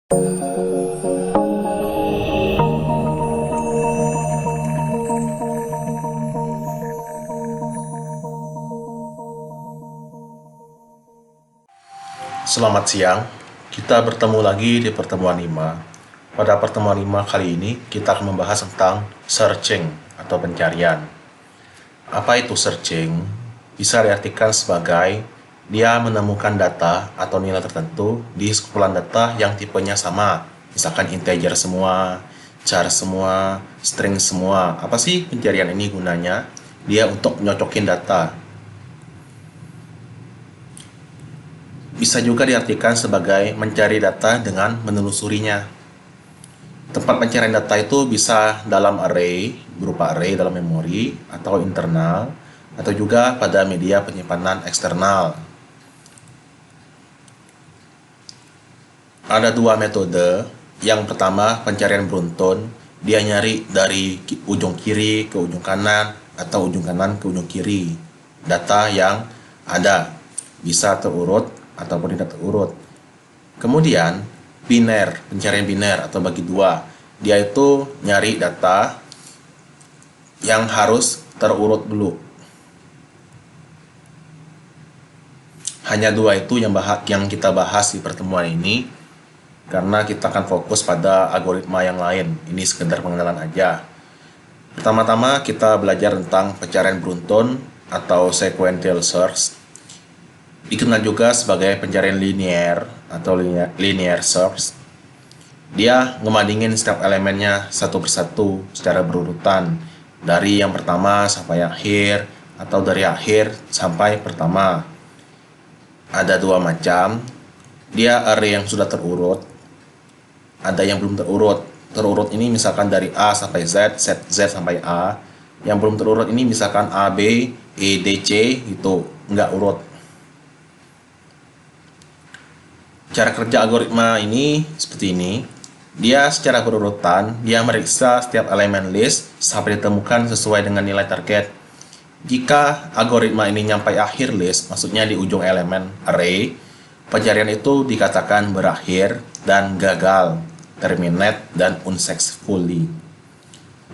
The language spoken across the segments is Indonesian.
Selamat siang, kita bertemu lagi di pertemuan 5. Pada pertemuan 5 kali ini, kita akan membahas tentang searching atau pencarian. Apa itu searching? Bisa diartikan sebagai dia menemukan data atau nilai tertentu di sekumpulan data yang tipenya sama. Misalkan integer semua, char semua, string semua. Apa sih pencarian ini gunanya? Dia untuk nyocokin data. Bisa juga diartikan sebagai mencari data dengan menelusurinya. Tempat pencarian data itu bisa dalam array, berupa array dalam memori, atau internal, atau juga pada media penyimpanan eksternal. Ada dua metode. Yang pertama, pencarian beruntun. Dia nyari dari ujung kiri ke ujung kanan, atau ujung kanan ke ujung kiri. Data yang ada. Bisa terurut ataupun tidak terurut. Kemudian biner, pencarian biner atau bagi dua, dia itu nyari data yang harus terurut dulu. Hanya dua itu yang kita bahas di pertemuan ini, karena kita akan fokus pada algoritma yang lain. Ini sekedar pengenalan aja. Pertama-tama kita belajar tentang pencarian beruntun atau sequential search. Dikenal juga sebagai pencarian linear atau linear search. Dia ngebandingin setiap elemennya satu persatu secara berurutan, dari yang pertama sampai akhir atau dari akhir sampai pertama. Ada dua macam. Dia array yang sudah terurut, ada yang belum terurut. Terurut ini misalkan dari A sampai Z, Z sampai A. Yang belum terurut ini misalkan A, B, E, D, C, itu nggak urut. Cara kerja algoritma ini seperti ini. Dia secara berurutan, dia meriksa setiap elemen list sampai ditemukan sesuai dengan nilai target. Jika algoritma ini nyampai akhir list, maksudnya di ujung elemen array, pencarian itu dikatakan berakhir dan gagal, terminate dan unsuccessfully.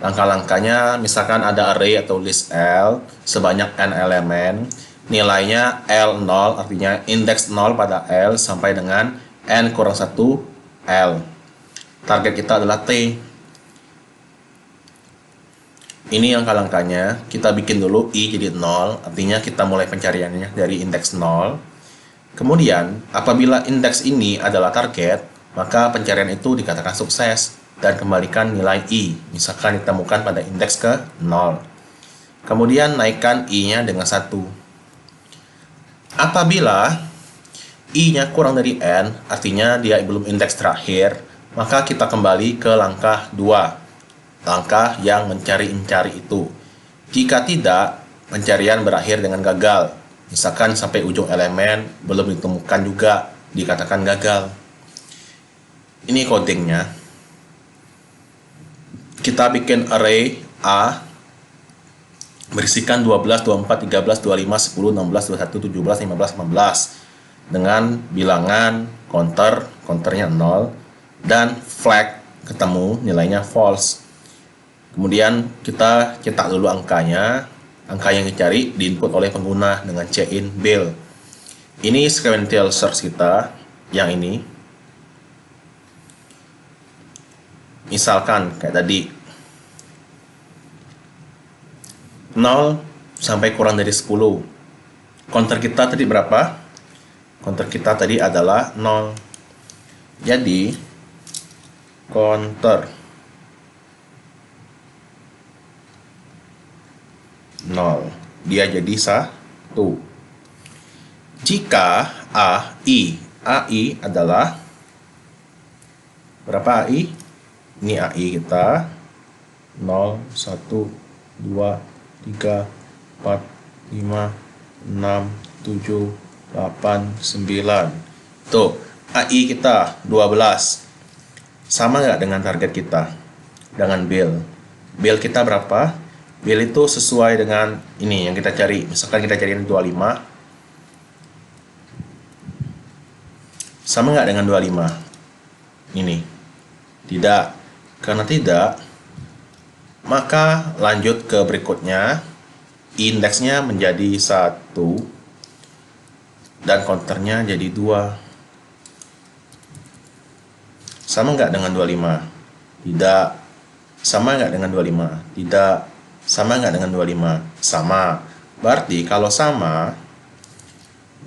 Langkah-langkahnya, misalkan ada array atau list L sebanyak n elemen, nilainya L0, artinya indeks 0 pada L sampai dengan N kurang 1 L. Target kita adalah T. Ini langkah-langkahnya. Kita bikin dulu I jadi 0, artinya kita mulai pencariannya dari indeks 0. Kemudian, apabila indeks ini adalah target, maka pencarian itu dikatakan sukses dan kembalikan nilai I, misalkan ditemukan pada indeks ke 0. Kemudian naikkan I-nya dengan 1. Apabila I-nya kurang dari N, artinya dia belum indeks terakhir, maka kita kembali ke langkah 2, langkah yang mencari-incari itu. Jika tidak, pencarian berakhir dengan gagal. Misalkan sampai ujung elemen belum ditemukan juga, dikatakan gagal. Ini codingnya. Kita bikin array A berisikan 12, 24, 13, 25, 10, 16, 21, 17, 15, 18 dengan bilangan counternya 0 dan flag ketemu nilainya false. Kemudian kita cetak dulu angkanya. Angka yang dicari diinput oleh pengguna dengan cin bill. Ini sequential search kita yang ini. Misalkan kayak tadi 0 sampai kurang dari 10. Counter kita tadi berapa? Counter kita tadi adalah 0. Jadi counter 0, dia jadi 1. Jika AI adalah berapa AI? Ini AI kita 0, 1, 2, 3, 4, 5, 6, 7, 8, 9. Tuh, AI kita 12. Sama nggak dengan target kita? Dengan bill. Bill kita berapa? Bill itu sesuai dengan ini yang kita cari. Misalkan kita cari 25. Sama nggak dengan 25? Ini. Tidak. Karena tidak, maka lanjut ke berikutnya. Indeksnya menjadi 1 dan counternya jadi 2. Sama nggak dengan 25? Tidak. Sama nggak dengan 25? Tidak. Sama nggak dengan 25? Sama. Berarti kalau sama,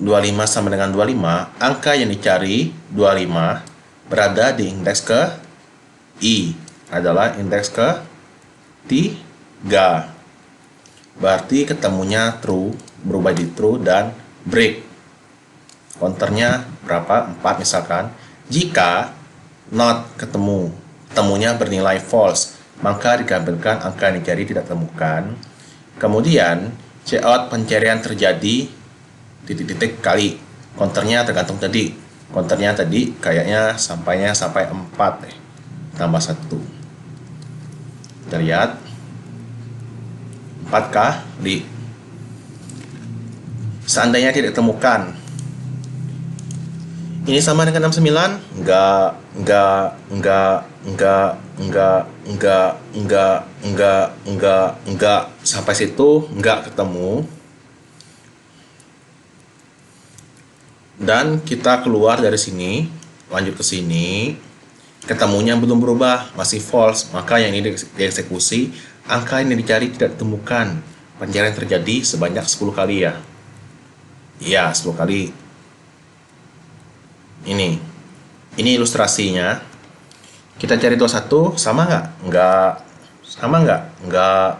25 sama dengan 25, angka yang dicari 25 berada di indeks ke I, adalah indeks ke 3. Berarti ketemunya true, berubah di true dan break. Counternya berapa? 4 misalkan. Jika not ketemu, temunya bernilai false, maka dikabelkan angka yang dicari tidak temukan. Kemudian cout pencarian terjadi titik-titik kali. Counternya tergantung tadi. Counternya tadi kayaknya sampai 4 deh. Tambah 1. Kita lihat 4 kali. Seandainya tidak ditemukan, ini sama dengan 69? Enggak. Sampai situ enggak ketemu. Dan kita keluar dari sini, lanjut ke sini, ketemunya belum berubah, masih false, maka yang ini dieksekusi, angka yang dicari tidak ditemukan. Pencarian terjadi sebanyak 10 kali ya. Iya, 10 kali. Ini ilustrasinya. Kita cari 21, sama nggak? Enggak. Sama nggak? Enggak.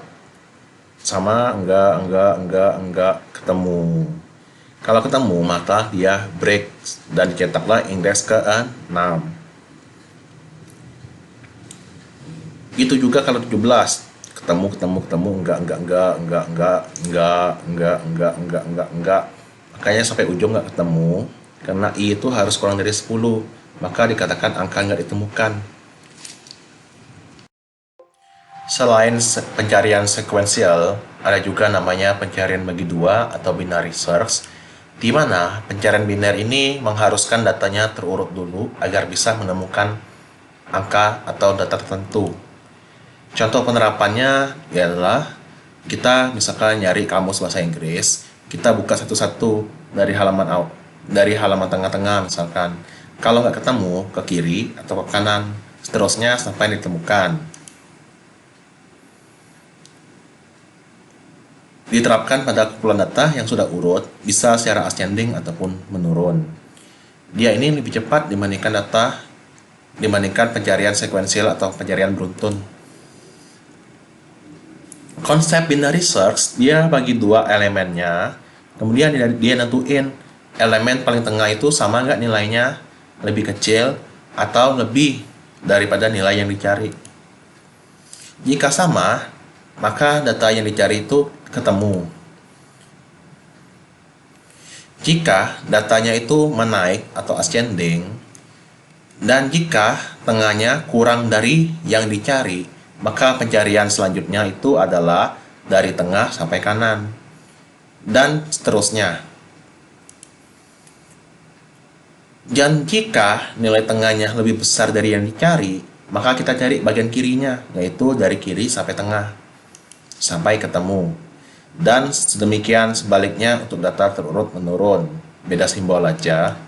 Sama, enggak, ketemu. Kalau ketemu, maka dia break dan dicetaklah indeks ke-6. Itu juga kalau 17, ketemu, enggak. Makanya sampai ujung nggak ketemu, karena I itu harus kurang dari 10, maka dikatakan angka nggak ditemukan. Selain pencarian sekuensial, ada juga namanya pencarian bagi 2 atau binary search, di mana pencarian biner ini mengharuskan datanya terurut dulu agar bisa menemukan angka atau data tertentu. Contoh penerapannya adalah kita misalkan nyari kamus bahasa Inggris, kita buka satu-satu dari halaman tengah-tengah misalkan. Kalau nggak ketemu, ke kiri atau ke kanan, seterusnya sampai ditemukan. Diterapkan pada kumpulan data yang sudah urut, bisa secara ascending ataupun menurun. Dia ini lebih cepat dibandingkan pencarian sekuensial atau pencarian beruntun. Konsep binary search, dia bagi 2 elemennya, kemudian dia nentuin elemen paling tengah itu sama nggak nilainya, lebih kecil atau lebih daripada nilai yang dicari. Jika sama, maka data yang dicari itu ketemu. Jika datanya itu menaik atau ascending, dan jika tengahnya kurang dari yang dicari, maka pencarian selanjutnya itu adalah dari tengah sampai kanan, dan seterusnya. Dan jika nilai tengahnya lebih besar dari yang dicari, maka kita cari bagian kirinya, yaitu dari kiri sampai tengah, sampai ketemu. Dan sedemikian sebaliknya untuk data terurut menurun, beda simbol aja.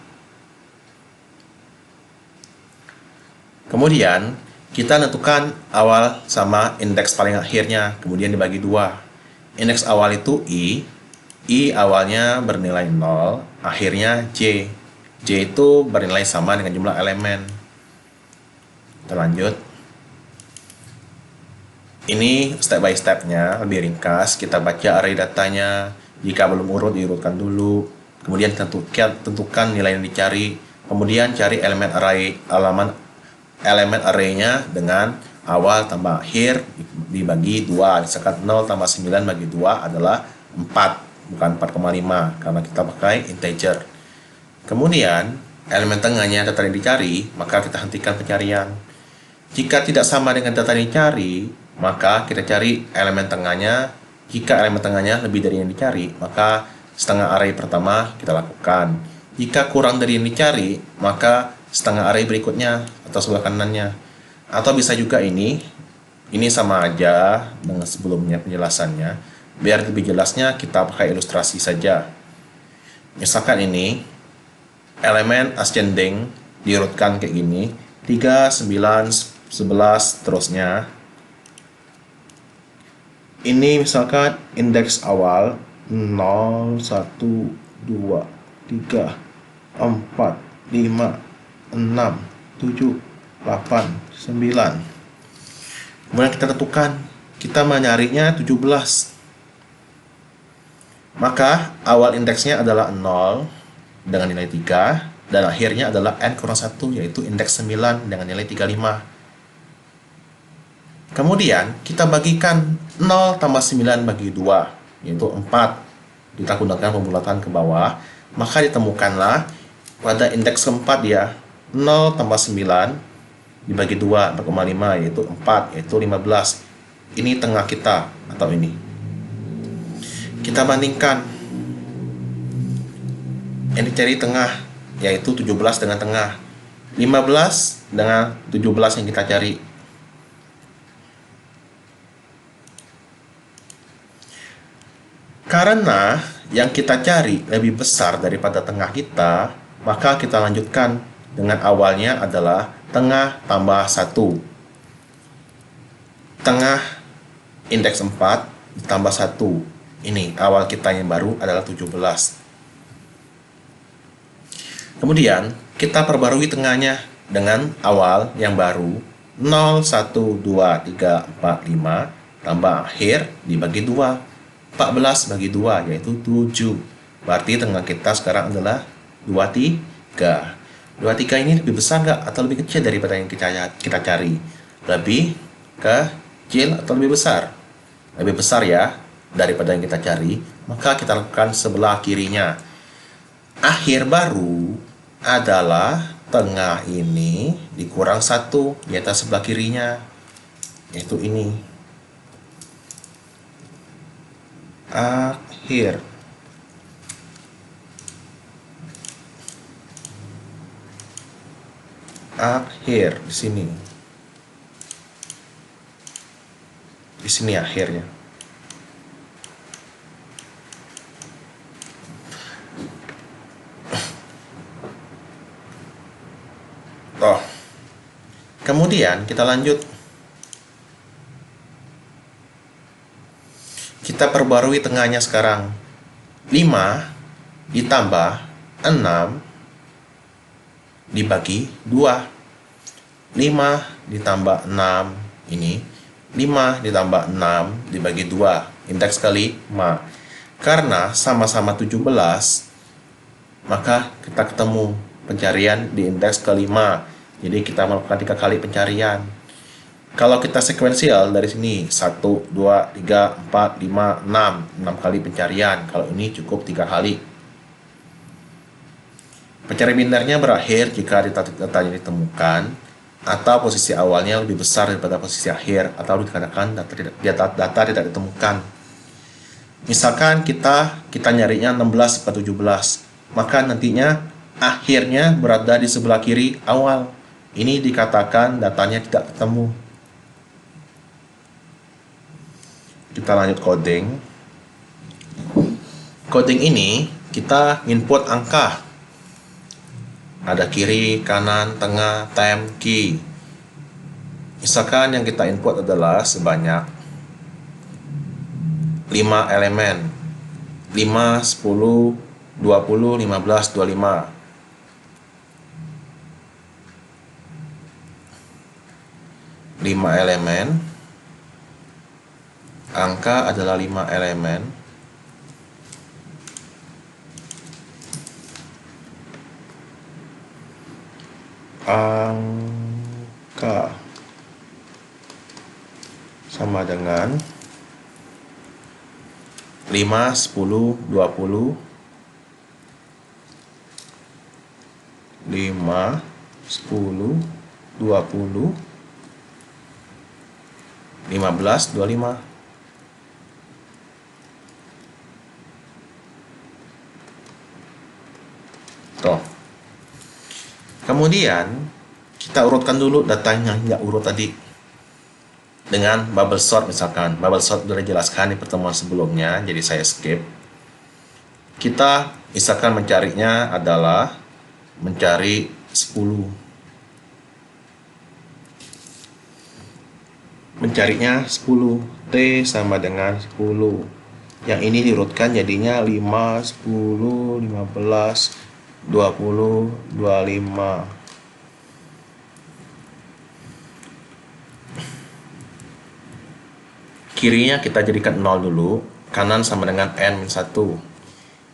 Kemudian kita tentukan awal sama indeks paling akhirnya, kemudian dibagi 2. Indeks awal itu I awalnya bernilai 0, akhirnya J itu bernilai sama dengan jumlah elemen. Kita lanjut. Ini step by stepnya, lebih ringkas. Kita baca array datanya, jika belum urut diurutkan dulu, kemudian tentukan nilai yang dicari, kemudian cari elemen arraynya dengan awal tambah akhir dibagi 2. Misalkan 0 tambah 9 bagi 2 adalah 4, bukan 4,5 karena kita pakai integer. Kemudian elemen tengahnya data yang dicari, maka kita hentikan pencarian. Jika tidak sama dengan data yang dicari, maka kita cari elemen tengahnya. Jika elemen tengahnya lebih dari yang dicari, maka setengah array pertama kita lakukan. Jika kurang dari yang dicari, maka setengah array berikutnya atau sebelah kanannya. Atau bisa juga ini sama aja dengan sebelumnya penjelasannya. Biar lebih jelasnya kita pakai ilustrasi saja. Misalkan ini elemen ascending diurutkan kayak gini, 3, 9, 11 terusnya. Ini misalkan indeks awal 0, 1, 2, 3, 4, 5, 6, 7, 8, 9. Kemudian kita tentukan, kita mencarinya 17. Maka awal indeksnya adalah 0 dengan nilai 3 dan akhirnya adalah n kurang 1 yaitu indeks 9 dengan nilai 35. Kemudian kita bagikan 0 tambah 9 bagi 2 yaitu 4. Kita gunakan pembulatan ke bawah, maka ditemukanlah pada indeks keempat ya 0 tambah 9 dibagi 2 4,5 yaitu 4 yaitu 15. Ini tengah kita atau ini. Kita bandingkan. Yang dicari tengah yaitu 17 dengan tengah. 15 dengan 17 yang kita cari. Karena yang kita cari lebih besar daripada tengah kita, maka kita lanjutkan dengan awalnya adalah tengah tambah 1. Tengah indeks 4 ditambah 1. Ini awal kita yang baru adalah 17. Kemudian kita perbarui tengahnya dengan awal yang baru 0, 1, 2, 3, 4, 5 tambah akhir dibagi 2. 14 bagi 2 yaitu 7. Berarti tengah kita sekarang adalah 23. 23 ini lebih besar nggak atau lebih kecil daripada yang kita cari? Lebih kecil atau lebih besar? Lebih besar ya daripada yang kita cari, maka kita lakukan sebelah kirinya. Akhir baru adalah tengah ini dikurang 1 di atas sebelah kirinya, yaitu ini. Akhir di sini. Di sini akhirnya. Kemudian kita lanjut. Kita perbarui tengahnya sekarang. 5 ditambah 6 dibagi 2. 5 ditambah 6 ini. 5 ditambah 6 dibagi 2. Indeks kali 5. Karena sama-sama 17, maka kita ketemu pencarian di indeks kelima. Jadi kita melakukan 3 kali pencarian. Kalau kita sekuensial dari sini 1, 2, 3, 4, 5, 6 kali pencarian. Kalau ini cukup 3 kali. Pencarian binarnya berakhir jika datanya ditemukan atau posisi awalnya lebih besar daripada posisi akhir atau dikatakan data tidak ditemukan. Misalkan kita nyarinya 16 per 17, maka nantinya akhirnya berada di sebelah kiri awal. Ini dikatakan datanya tidak ketemu. Kita lanjut coding. Coding ini kita input angka. Ada kiri, kanan, tengah, time, key. Misalkan yang kita input adalah sebanyak 5 elemen. 5, 10, 20, 15, 25. 5 elemen. Angka adalah 5 elemen. Angka sama dengan 5, 10, 20, 5, 10, 20, 15, 25. Tuh. Kemudian kita urutkan dulu datanya hingga urut tadi dengan bubble sort. Misalkan bubble sort sudah dijelaskan di pertemuan sebelumnya, jadi saya skip. Kita misalkan mencarinya adalah mencari 10. Mencarinya 10, T sama dengan 10. Yang ini diurutkan jadinya 5, 10, 15, 20, 25. Kirinya kita jadikan 0 dulu, kanan sama dengan N-1.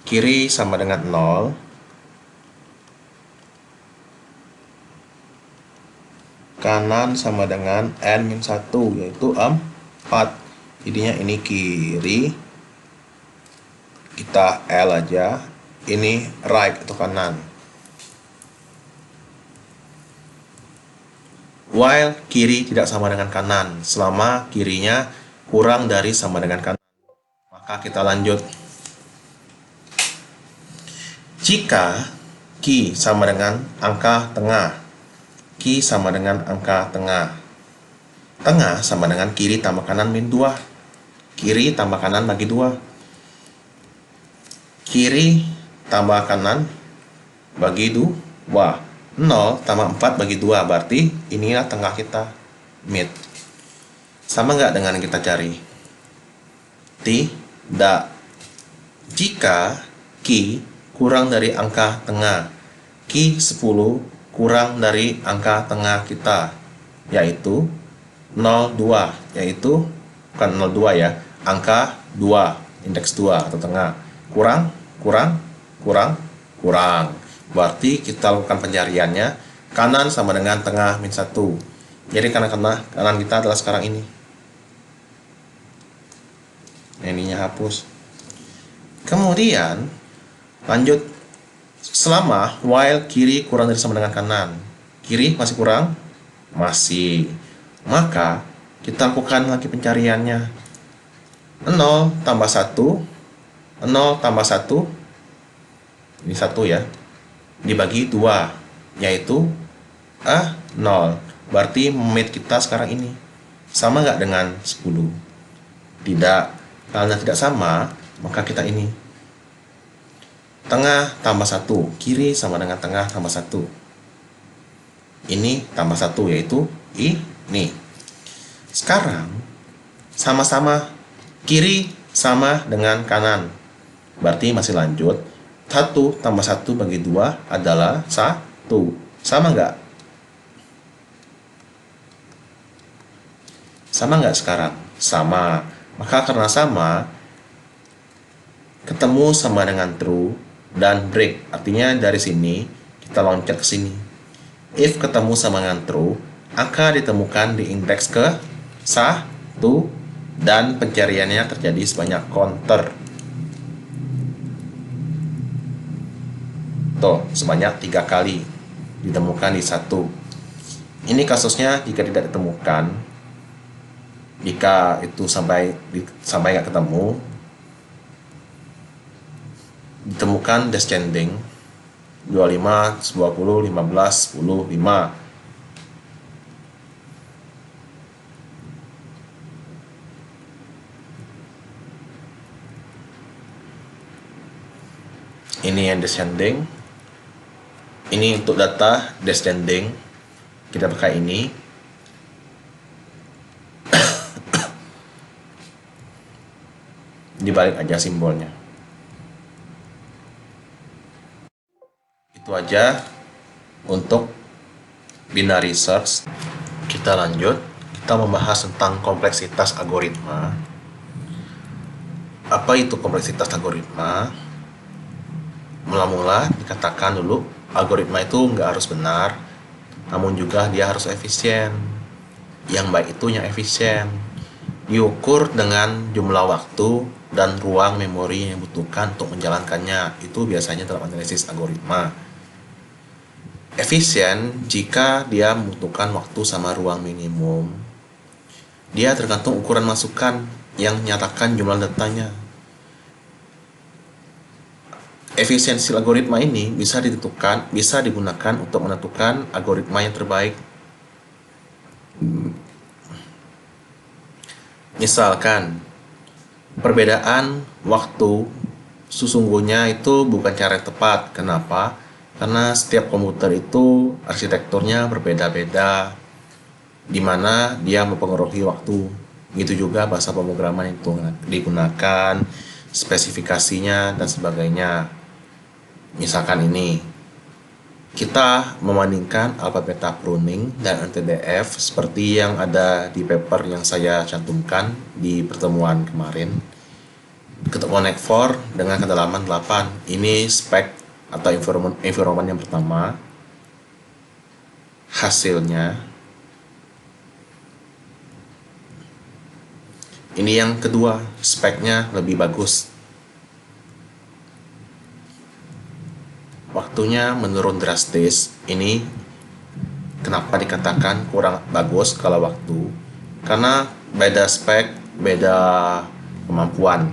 Kiri sama dengan 0, kanan sama dengan N-1, yaitu 4. Jadinya ini kiri, kita L aja, ini right atau kanan. While kiri tidak sama dengan kanan, selama kirinya kurang dari sama dengan kanan. Maka kita lanjut. Jika Q sama dengan angka tengah, Q sama dengan angka tengah, tengah sama dengan kiri tambah kanan min 2, kiri tambah kanan bagi 2, kiri tambah kanan bagi 2, 0 tambah 4 bagi 2, berarti inilah tengah kita, mid. Sama nggak dengan yang kita cari? Tidak. Jika Q kurang dari angka tengah, Q 10 kurang dari angka tengah kita, yaitu 0,2, yaitu bukan 0,2 ya, angka 2, indeks 2 atau tengah, kurang. Berarti kita lakukan pencariannya kanan sama dengan tengah min 1. Jadi kanan kita adalah sekarang ini. Ininya hapus. Kemudian lanjut, selama while kiri kurang dari sama dengan kanan, kiri masih kurang, masih, maka kita lakukan lagi pencariannya. 0 tambah 1, 0 tambah 1, ini 1 ya, dibagi 2, yaitu 0. Berarti mid kita sekarang ini sama nggak dengan 10? Tidak. Karena tidak sama, maka kita ini tengah tambah 1, kiri sama dengan tengah tambah 1, ini tambah 1, yaitu ini. Sekarang sama-sama kiri sama dengan kanan, berarti masih lanjut. 1 tambah 1 bagi 2 adalah 1. Sama nggak? Sama nggak sekarang? Sama. Maka karena sama, ketemu sama dengan true dan break. Artinya dari sini kita loncat ke sini. If ketemu sama dengan true, angka ditemukan di indeks ke 1 dan pencariannya terjadi sebanyak counter. Tuh, sebanyak 3 kali ditemukan di 1. Ini kasusnya jika tidak ditemukan. Jika itu sampai nggak ketemu, ditemukan descending 25, 20, 15, 10, 5. Ini yang descending. Ini untuk data descending, kita pakai ini. Dibalik aja simbolnya. Itu aja untuk binary search. Kita lanjut. Kita membahas tentang kompleksitas algoritma. Apa itu kompleksitas algoritma? Mula-mula dikatakan dulu, algoritma itu nggak harus benar, namun juga dia harus efisien. Yang baik itu yang efisien, diukur dengan jumlah waktu dan ruang memori yang dibutuhkan untuk menjalankannya. Itu biasanya dalam analisis algoritma. Efisien jika dia membutuhkan waktu sama ruang minimum. Dia tergantung ukuran masukan yang menyatakan jumlah datanya. efisiensi algoritma ini bisa digunakan untuk menentukan algoritma yang terbaik. Misalkan, perbedaan waktu sesungguhnya itu bukan cara yang tepat. Kenapa? Karena setiap komputer itu arsitekturnya berbeda-beda, di mana dia mempengaruhi waktu. Begitu juga bahasa pemrograman itu digunakan, spesifikasinya, dan sebagainya. Misalkan ini, kita membandingkan alpha beta pruning dan NTDF seperti yang ada di paper yang saya cantumkan di pertemuan kemarin. Connect 4 dengan kedalaman 8. Ini spek atau environment yang pertama. Hasilnya ini yang kedua, speknya lebih bagus. Waktunya menurun drastis. Ini kenapa dikatakan kurang bagus kalau waktu? Karena beda spek, beda kemampuan.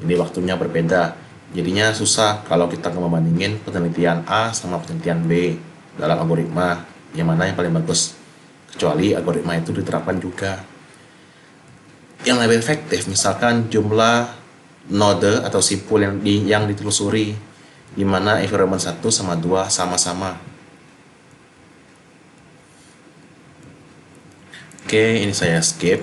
Jadi waktunya berbeda. Jadinya susah kalau kita membandingin penelitian A sama penelitian B dalam algoritma, yang mana yang paling bagus. Kecuali algoritma itu diterapkan juga. Yang lebih efektif misalkan jumlah node atau simpul yang ditelusuri, di mana environment 1 sama 2 sama-sama. Oke, ini saya skip.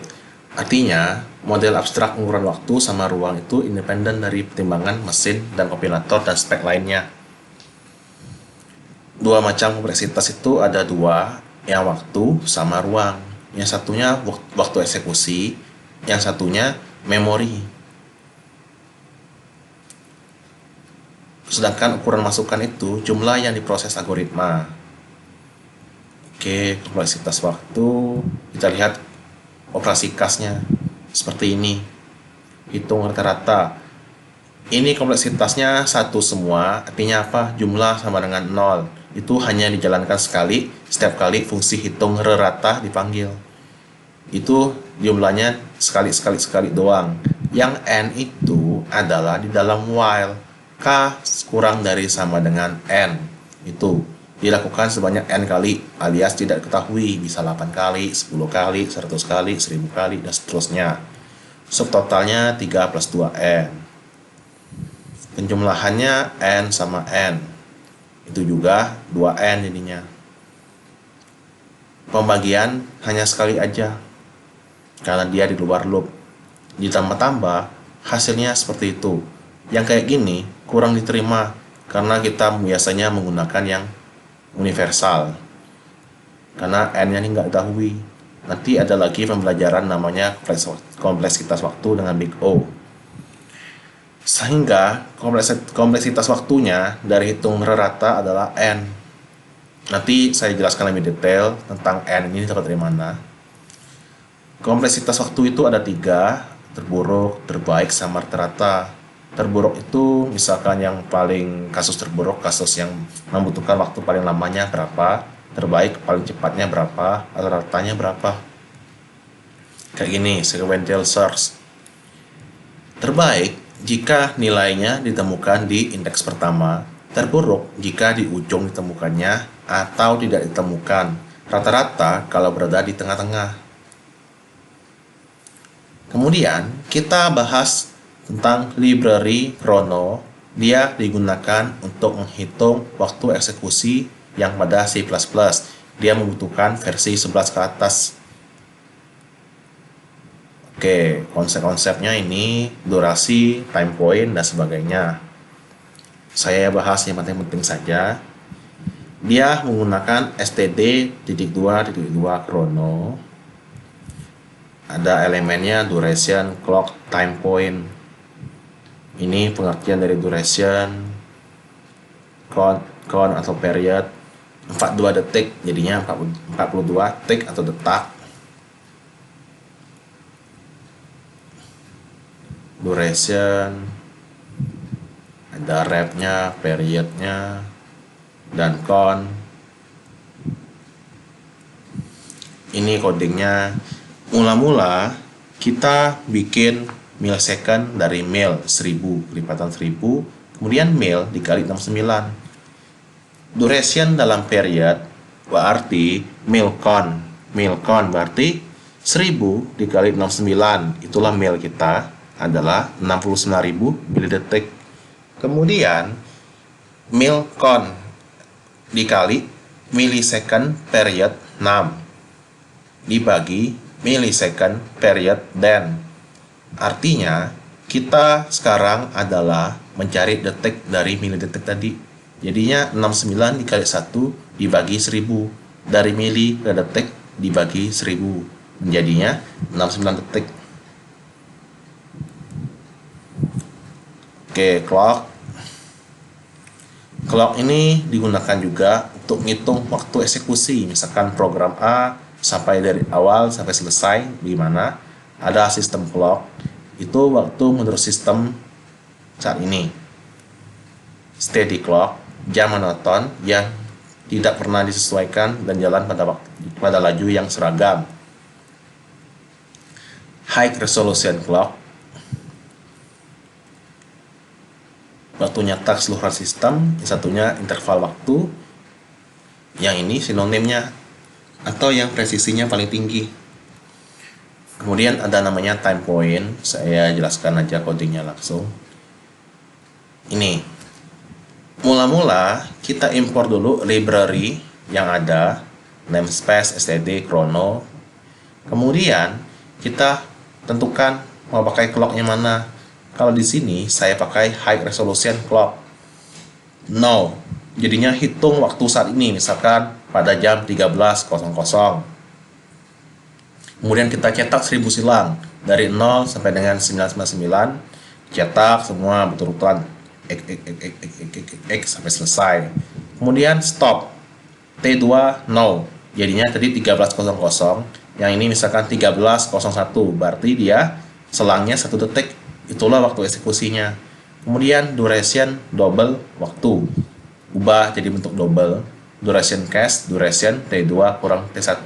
Artinya, model abstrak ukuran waktu sama ruang itu independen dari pertimbangan mesin dan kompilator dan spek lainnya. Dua macam kompleksitas itu ada dua, yang waktu sama ruang. Yang satunya waktu eksekusi, yang satunya memori. Sedangkan ukuran masukan itu jumlah yang diproses algoritma. Oke, kompleksitas waktu, kita lihat operasi kasnya seperti ini. Hitung rata-rata. Ini kompleksitasnya satu semua, artinya apa? Jumlah sama dengan 0. Itu hanya dijalankan sekali, setiap kali fungsi hitung rata dipanggil. Itu jumlahnya sekali doang. Yang n itu adalah di dalam while. K kurang dari sama dengan N. Itu dilakukan sebanyak N kali, alias tidak diketahui, bisa 8 kali, 10 kali, 100 kali, 1000 kali, dan seterusnya. Subtotalnya 3 plus 2N. Penjumlahannya N sama N. Itu juga 2N jadinya. Pembagian hanya sekali aja, karena dia di luar loop. Ditambah-tambah, hasilnya seperti itu. Yang kayak gini kurang diterima karena kita biasanya menggunakan yang universal, karena n-nya ini nggak diketahui. Nanti ada lagi pembelajaran namanya kompleksitas waktu dengan big O, sehingga kompleksitas waktunya dari hitung rata adalah n. Nanti saya jelaskan lebih detail tentang n ini dapat dari mana. Kompleksitas waktu itu ada 3, terburuk, terbaik, sama rata-rata. Terburuk itu misalkan yang paling kasus terburuk, kasus yang membutuhkan waktu paling lamanya berapa, terbaik paling cepatnya berapa, rata-ratanya berapa. Kayak gini, sequential search. Terbaik jika nilainya ditemukan di indeks pertama, terburuk jika di ujung ditemukannya atau tidak ditemukan, rata-rata kalau berada di tengah-tengah. Kemudian kita bahas tentang library Chrono. Dia digunakan untuk menghitung waktu eksekusi yang pada C++. Dia membutuhkan versi 11 ke atas. Oke, konsep-konsepnya ini durasi, time point, dan sebagainya. Saya bahas yang penting-penting saja. Dia menggunakan std.2.2 Chrono. Ada elemennya duration, clock, time point. Ini pengertian dari duration, count atau period, 42 detik, jadinya 42 detik atau detak. Duration, ada repnya, periodnya, dan count. Ini codingnya. Mula-mula kita bikin millisecond dari mil 1000, lipatan 1000, Kemudian mil dikali 69. Duration dalam period berarti milcon. Milcon berarti 1000 dikali 69. Itulah mil kita adalah 69.000 milidetik. Kemudian milcon dikali millisecond period 6 dibagi millisecond period den. Artinya kita sekarang adalah mencari detik dari milidetik tadi. Jadinya 69 dikali 1 dibagi 1000. Dari mili ke detik dibagi 1000. Menjadinya 69 detik. Oke, clock. Clock ini digunakan juga untuk ngitung waktu eksekusi. Misalkan program A sampai dari awal sampai selesai, gimana? Ada sistem clock. Itu waktu menurut sistem saat ini. Steady clock, jam monoton yang tidak pernah disesuaikan dan jalan pada laju yang seragam. High resolution clock, waktu nyata keseluruhan sistem, yang satunya interval waktu, yang ini sinonimnya atau yang presisinya paling tinggi. Kemudian ada namanya time point, saya jelaskan aja codingnya langsung. Ini, mula-mula kita import dulu library yang ada, namespace, std, chrono. Kemudian kita tentukan mau pakai clocknya mana. Kalau di sini saya pakai high resolution clock. No, jadinya hitung waktu saat ini, misalkan pada jam 13.00. Kemudian kita cetak 1000 silang dari 0 sampai dengan 999, cetak semua betul-betulan x sampai selesai. Kemudian stop. T2 no. Jadinya tadi 13.00, yang ini misalkan 13.01, berarti dia selangnya 1 detik. Itulah waktu eksekusinya. Kemudian duration double waktu. Ubah jadi bentuk double. Duration cache, duration T2 kurang T1.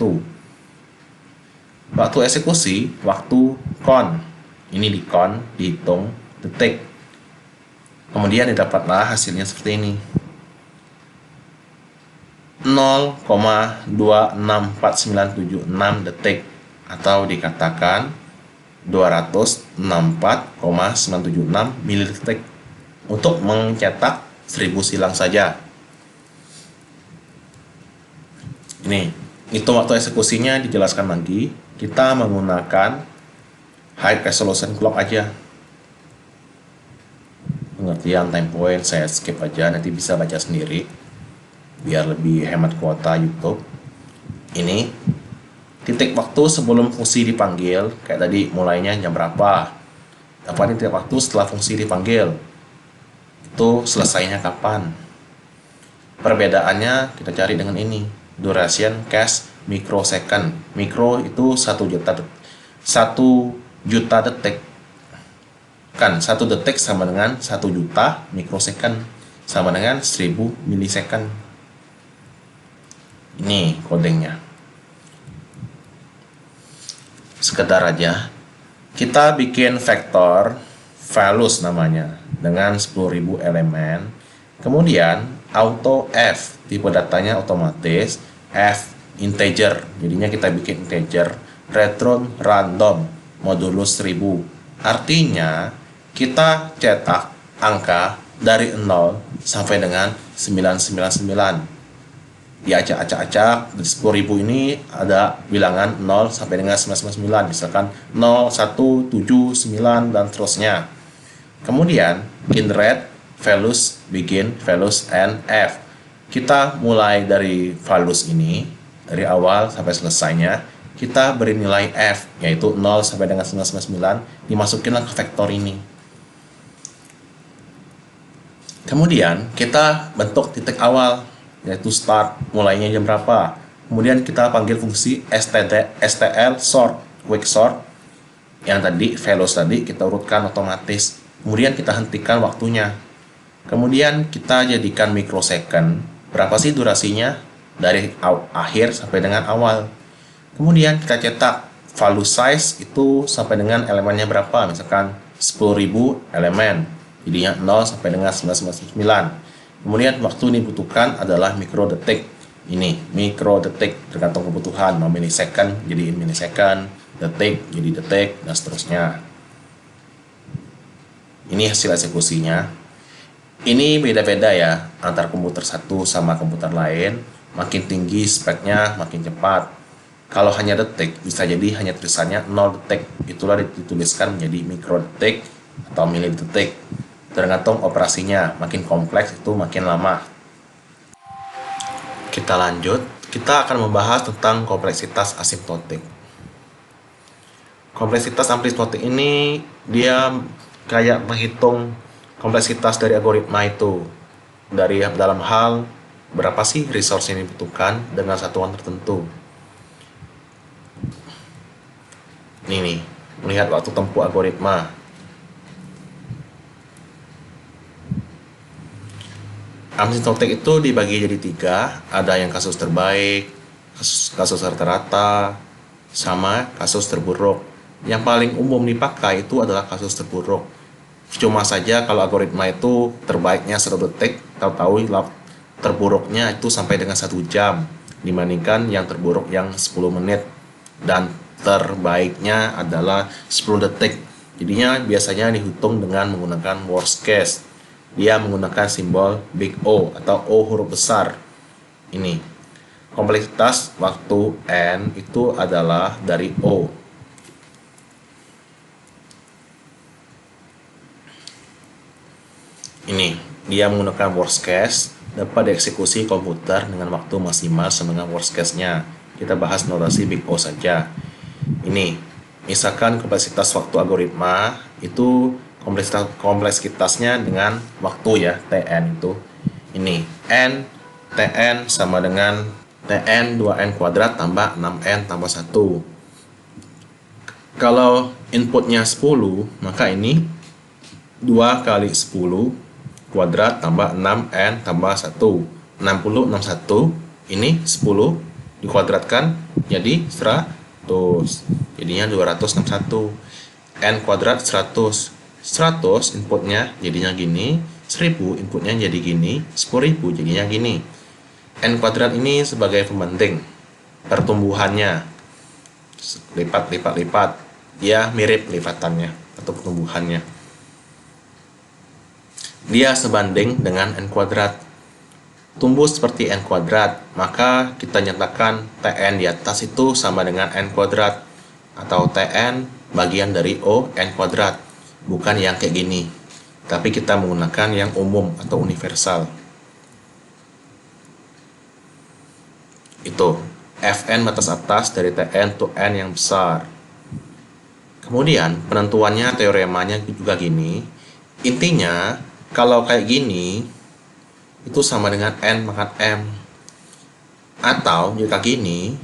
Waktu eksekusi, waktu con. Ini di con, dihitung detik. Kemudian didapatlah hasilnya seperti ini. 0,264976 detik, atau dikatakan 264,976 milidetik untuk mencetak 1000 silang saja. Ini, itu waktu eksekusinya dijelaskan lagi. Kita menggunakan high resolution clock aja. Pengertian time point saya skip aja, nanti bisa baca sendiri biar lebih hemat kuota YouTube. Ini titik waktu sebelum fungsi dipanggil, kayak tadi mulainya jam berapa. Apa titik waktu setelah fungsi dipanggil, itu selesainya kapan. Perbedaannya kita cari dengan ini, duration cache microsecond. Mikro itu 1 juta detik. Kan 1 detik sama dengan 1 juta mikrosecond, sama dengan 1000 milisecond. Ini kodenya. Sekedar aja, kita bikin vektor values namanya dengan 10.000 elemen. Kemudian auto F, tipe datanya otomatis F integer, jadinya kita bikin integer, return random modulus 1000. Artinya kita cetak angka dari 0 sampai dengan 999. Diacak-acak-acak, di 10.000 ini ada bilangan 0 sampai dengan 999, misalkan 0, 1, 7, 9, dan seterusnya. Kemudian generate values, begin values and F. Kita mulai dari values ini, dari awal sampai selesainya, kita beri nilai F, yaitu 0 sampai dengan 999, dimasukinlah ke vektor ini. Kemudian kita bentuk titik awal, yaitu start, mulainya jam berapa. Kemudian kita panggil fungsi stl sort, quick sort, yang tadi values tadi kita urutkan otomatis. Kemudian kita hentikan waktunya. Kemudian kita jadikan microsecond. Berapa sih durasinya? Dari akhir sampai dengan awal. Kemudian kita cetak value size itu sampai dengan elemennya berapa, misalkan 10.000 elemen. jadinya 0 sampai dengan 999. Kemudian waktu ini dibutuhkan adalah mikrodetik. Ini mikrodetik tergantung kebutuhan, mau milisecond jadi milisecond, detik jadi detik, dan seterusnya. Ini hasil eksekusinya. Ini beda-beda ya antar komputer satu sama komputer lain. Makin tinggi speknya makin cepat. Kalau hanya detik bisa jadi hanya tulisannya 0 detik, itulah dituliskan menjadi mikrodetik atau milidetik. Tergantung operasinya, makin kompleks itu makin lama. Kita lanjut, kita akan membahas tentang kompleksitas asimptotik. Kompleksitas asimptotik ini dia kayak menghitung kompleksitas dari algoritma itu, dari dalam hal berapa sih resource yang dibutuhkan dengan satuan tertentu. Ini nih, melihat waktu tempuh algoritma. Asimptotik itu dibagi jadi 3, ada yang kasus terbaik, kasus rata-rata, sama kasus terburuk. Yang paling umum dipakai itu adalah kasus terburuk. Cuma saja kalau algoritma itu terbaiknya 1 detik, tahu-tahu terburuknya itu sampai dengan 1 jam, dibandingkan yang terburuk yang 10 menit, dan terbaiknya adalah 10 detik. Jadinya biasanya dihitung dengan menggunakan worst case. Dia menggunakan simbol big O atau O huruf besar. Ini kompleksitas waktu N itu adalah dari O. Ini dia menggunakan worst case, dapat dieksekusi komputer dengan waktu maksimal sama dengan worst case-nya. Kita bahas notasi big O saja. Ini misalkan kompleksitas waktu algoritma itu kompleksitasnya dengan waktu ya, Tn itu. Ini N Tn sama dengan Tn 2n kuadrat tambah 6n tambah 1. Kalau inputnya 10, maka ini 2 kali 10 kuadrat tambah 6n tambah 1. 60 61, ini 10 dikuadratkan jadi 100. Jadinya 261. N kuadrat 100. 100 inputnya jadinya gini, 1000 inputnya jadi gini, 10.000 jadinya gini. N kuadrat ini sebagai pembanding pertumbuhannya, lipat, dia mirip lipatannya atau pertumbuhannya. Dia sebanding dengan N kuadrat. Tumbuh seperti N kuadrat, maka kita nyatakan Tn di atas itu sama dengan N kuadrat, atau Tn bagian dari O N kuadrat. Bukan yang kayak gini, tapi kita menggunakan yang umum atau universal. Itu Fn batas atas dari Tn to N yang besar. Kemudian penentuannya, teoremanya juga gini. Intinya kalau kayak gini itu sama dengan N pangkat M, atau jika gini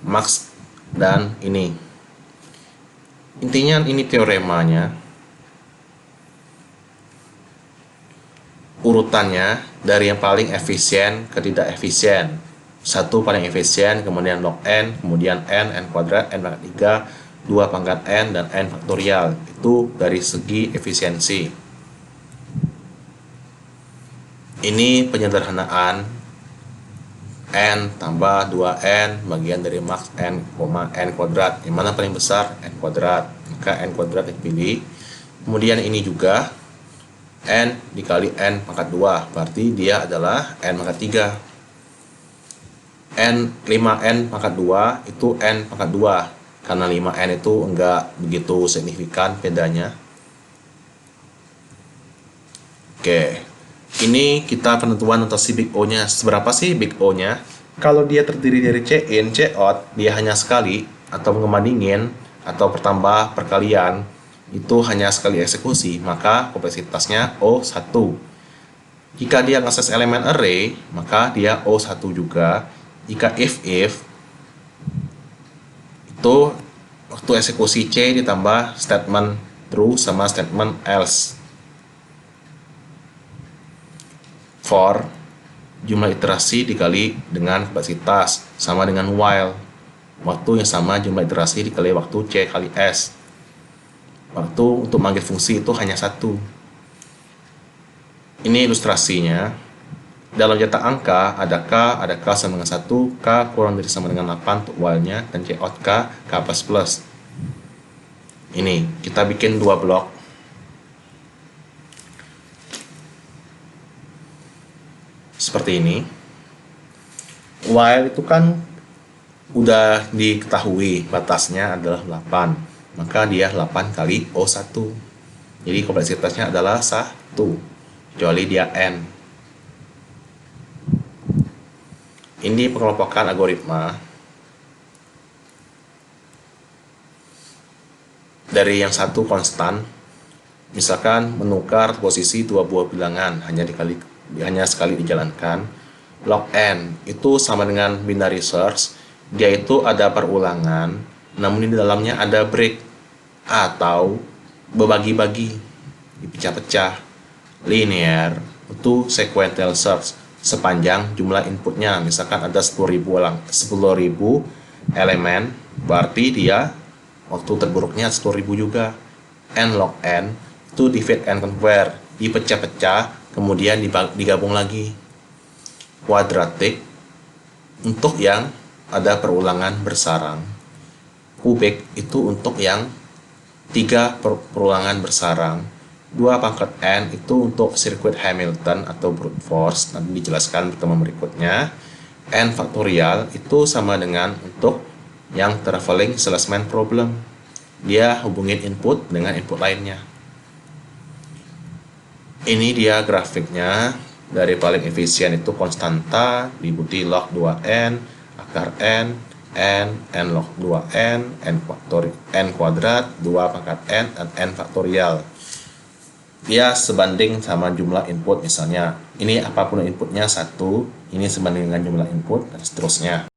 max dan ini. Intinya ini teoremanya. Urutannya dari yang paling efisien ke tidak efisien. 1 paling efisien, kemudian log N, kemudian N kuadrat, N pangkat 3, 2 pangkat N, dan N faktorial. Itu dari segi efisiensi. Ini penyederhanaan N tambah 2N bagian dari max N, N kuadrat. Yang mana paling besar? N kuadrat. Maka N kuadrat dipilih. Kemudian ini juga N dikali N pangkat 2, berarti dia adalah N pangkat 3. N 5N pangkat 2 itu N pangkat 2, karena 5N itu enggak begitu signifikan bedanya. Oke, ini kita penentuan notasi big O nya. Seberapa sih big O nya? Kalau dia terdiri dari C in, C out, dia hanya sekali, atau ngebandingin, atau pertambah perkalian, itu hanya sekali eksekusi, maka kompleksitasnya O1. Jika dia ngakses elemen array, maka dia O1 juga. Jika if itu waktu eksekusi C ditambah statement true sama statement else. For jumlah iterasi dikali dengan kompleksitas sama dengan while. Waktu yang sama jumlah iterasi dikali waktu C kali S. Waktu untuk manggil fungsi itu hanya 1. Ini ilustrasinya. Dalam jatah angka ada K sama dengan 1, K kurang dari sama dengan 8 untuk while-nya, dan check out K plus. Ini, kita bikin 2 blok. Seperti ini. While itu kan udah diketahui batasnya adalah 8. Maka dia 8 kali O1. Jadi kompleksitasnya adalah 1. Kecuali dia N. Ini pengelompokan algoritma dari yang satu konstan, misalkan menukar posisi dua buah bilangan hanya sekali dijalankan. Log n itu sama dengan binary search, dia itu ada perulangan, namun di dalamnya ada break atau berbagi-bagi, dipecah-pecah. Linear itu sequential search, sepanjang jumlah inputnya. Misalkan ada 10.000 elemen, berarti dia waktu terburuknya 10.000 juga. N log n itu divide and conquer, dipecah-pecah kemudian digabung lagi. Quadratic untuk yang ada perulangan bersarang. Kubik itu untuk yang 3 perulangan bersarang. 2 pangkat n itu untuk sirkuit Hamilton atau brute force, nanti dijelaskan pertemuan berikutnya. N faktorial itu sama dengan untuk yang traveling salesman problem, dia hubungin input dengan input lainnya. Ini dia grafiknya. Dari paling efisien itu konstanta diikuti log 2n, akar n, n log 2n, n kuadrat, 2 pangkat n, dan n faktorial. Dia sebanding sama jumlah input, misalnya ini apapun inputnya 1, ini sebanding dengan jumlah input, dan seterusnya.